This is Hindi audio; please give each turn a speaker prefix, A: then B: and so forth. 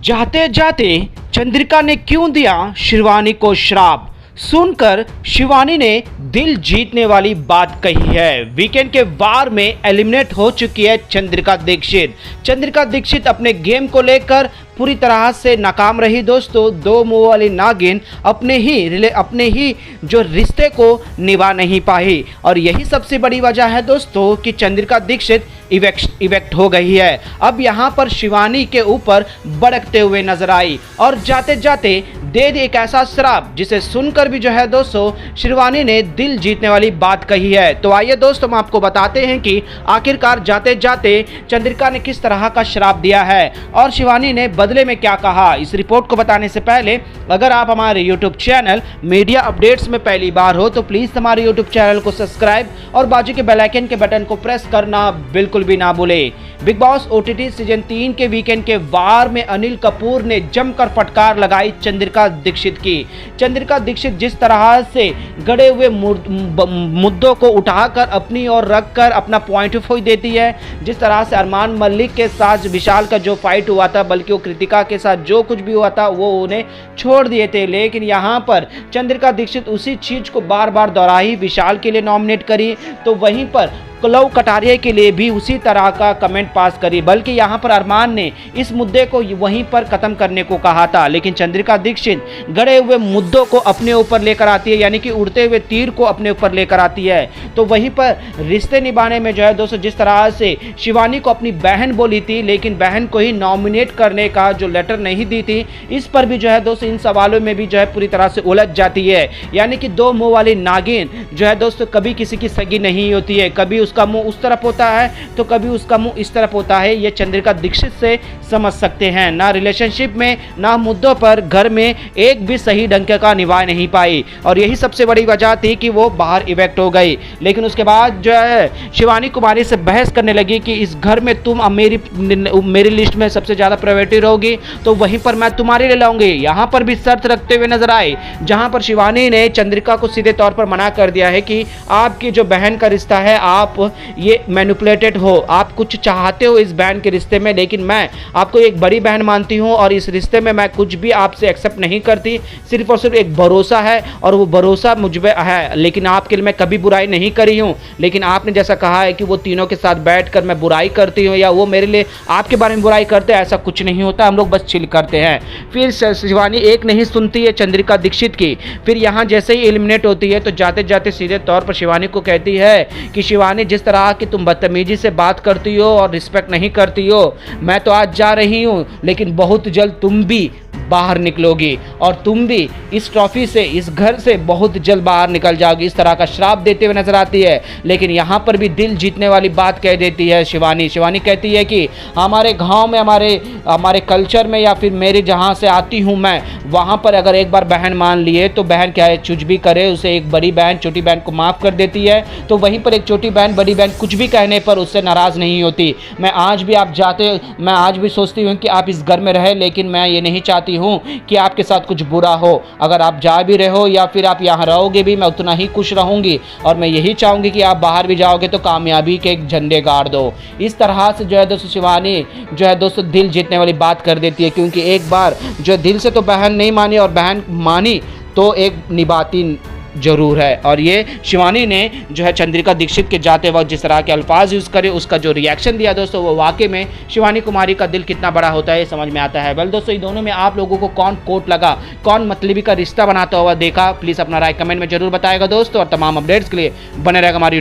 A: जाते जाते चंद्रिका ने क्यों दिया शिवानी को श्राप। सुनकर शिवानी ने दिल जीतने वाली बात कही है। वीकेंड के वार में एलिमिनेट हो चुकी है चंद्रिका दीक्षित। चंद्रिका दीक्षित अपने गेम को लेकर पूरी तरह से नाकाम रही दोस्तों। दो मुंह वाली नागिन अपने ही जो रिश्ते को निभा नहीं पाई और यही सबसे बड़ी वजह है दोस्तों कि चंद्रिका दीक्षित इवेक्ट हो गई है। अब यहाँ पर शिवानी के ऊपर भड़कते हुए नजर आई और जाते जाते दे दी एक ऐसा श्राप जिसे सुनकर भी जो है दोस्तों शिवानी ने दिल जीतने वाली बात कही है। तो आइए दोस्तों हम आपको बताते हैं कि आखिरकार जाते जाते चंद्रिका ने किस तरह का श्राप दिया है और शिवानी ने बदले में क्या कहा। इस रिपोर्ट को बताने से पहले अगर आप हमारे यूट्यूब चैनल मीडिया अपडेट्स में पहली बार हो तो प्लीज़ हमारे यूट्यूब चैनल को सब्सक्राइब और बाजू के बेल आइकन के बटन को प्रेस करना बिल्कुल भी ना भूले। बिग बॉस OTT सीजन 3 के वीकेंड के वार में अनिल कपूर ने जमकर फटकार लगाई चंद्रिका दीक्षित की। चंद्रिका दीक्षित जिस तरह से गड़े हुए मुद्दों को उठाकर अपनी ओर रखकर अपना पॉइंट ऑफ व्यू देती है, जिस तरह से अरमान मलिक के साथ विशाल का जो फाइट हुआ था, बल्कि वो कृतिका के साथ जो कुछ भी हुआ था वो उन्हें छोड़ दिए थे, लेकिन यहाँ पर चंद्रिका दीक्षित उसी चीज़ को बार बार दोहराई। विशाल के लिए नॉमिनेट करी तो वहीं पर लव कटारिया के लिए भी उसी तरह का कमेंट पास करी, बल्कि यहाँ पर अरमान ने इस मुद्दे को वहीं पर ख़त्म करने को कहा था, लेकिन चंद्रिका दीक्षित गड़े हुए मुद्दों को अपने ऊपर लेकर आती है, यानी कि उड़ते हुए तीर को अपने ऊपर लेकर आती है। तो वहीं पर रिश्ते निभाने में जो है दोस्तों जिस तरह से शिवानी को अपनी बहन बोली थी, लेकिन बहन को ही नॉमिनेट करने का जो लेटर नहीं दी थी, इस पर भी जो है दोस्तों इन सवालों में भी जो है पूरी तरह से उलझ जाती है। यानी कि दो मुँह वाली नागिन जो है दोस्तों कभी किसी की सगी नहीं होती है, कभी उसका मुंह उस तरफ होता है तो कभी उसका मुंह इस तरफ होता है। ये चंद्रिका दीक्षित से समझ सकते हैं। ना रिलेशनशिप में ना मुद्दों पर घर में एक भी सही ढंग का निभा नहीं पाई और यही सबसे बड़ी वजह थी कि वो बाहर इवेक्ट हो गई। लेकिन उसके बाद जो है शिवानी कुमारी से बहस करने लगी कि इस घर में तुम मेरी लिस्ट में सबसे ज़्यादा प्रायोरिटी रहोगी तो वहीं पर मैं तुम्हारे लिए लाऊंगी। यहाँ पर भी शर्त रखते हुए नजर आए, जहाँ पर शिवानी ने चंद्रिका को सीधे तौर पर मना कर दिया है कि आपकी जो बहन का रिश्ता है आप ये मैनिपुलेटेड हो, आप कुछ चाहते हो इस बहन के रिश्ते में, लेकिन मैं आपको एक बड़ी बहन मानती हूँ और इस रिश्ते में मैं कुछ भी आपसे एक्सेप्ट नहीं करती। सिर्फ और सिर्फ एक भरोसा है और वो भरोसा मुझ पे है, लेकिन आपके लिए मैं कभी बुराई नहीं करी हूँ। लेकिन आपने जैसा कहा है कि वो तीनों के साथ बैठकर मैं बुराई करती हूँ या वो मेरे लिए आपके बारे में बुराई करते हैं, ऐसा कुछ नहीं होता। हम लोग बस चिल करते हैं। फिर शिवानी एक नहीं सुनती है चंद्रिका दीक्षित की। फिर यहाँ जैसे ही एलिमिनेट होती है तो जाते जाते सीधे तौर पर शिवानी को कहती है कि शिवानी जिस तरह कि तुम बदतमीजी से बात करती हो और रिस्पेक्ट नहीं करती हो, मैं तो आज जा रही हूँ लेकिन बहुत जल्द तुम भी बाहर निकलोगी और तुम भी इस ट्रॉफी से इस घर से बहुत जल्द बाहर निकल जाओगी। इस तरह का श्राप देते हुए नजर आती है। लेकिन यहाँ पर भी दिल जीतने वाली बात कह देती है शिवानी। शिवानी कहती है कि हमारे गांव में हमारे कल्चर में या फिर मेरे जहाँ से आती हूँ मैं, वहाँ पर अगर एक बार बहन मान लिए तो बहन क्या है कुछ भी करे, उसे एक बड़ी बहन छोटी बहन को माफ़ कर देती है। तो वहीं पर एक छोटी बहन बड़ी बहन कुछ भी कहने पर उससे नाराज़ नहीं होती। मैं आज भी सोचती हूँ कि आप इस घर में रहे, लेकिन मैं ये नहीं चाहती हूँ कि आपके साथ कुछ बुरा हो। अगर आप जा भी रहे हो या फिर आप यहाँ रहोगे भी, मैं उतना ही खुश रहूँगी और मैं यही चाहूँगी कि आप बाहर भी जाओगे तो कामयाबी के एक झंडे गाड़ दो। इस तरह से जो है दोस्तों शिवानी जो है दोस्तों दिल जीतने वाली बात कर देती है, क्योंकि एक बार जो दिल से तो बहन नहीं मानी और बहन मानी तो एक निभाती जरूर है। और ये शिवानी ने जो है चंद्रिका दीक्षित के जाते वक्त जिस तरह के अल्फाज यूज़ करे, उसका जो रिएक्शन दिया दोस्तों, वो वाकई में शिवानी कुमारी का दिल कितना बड़ा होता है ये समझ में आता है। वेल दोस्तों, इन दोनों में आप लोगों को कौन कोट लगा, कौन मतलबी का रिश्ता बनाता हुआ देखा, प्लीज़ अपना राय कमेंट में जरूर बताएगा दोस्तों। और तमाम अपडेट्स के लिए बने रहेगा हमारे यूट्यूब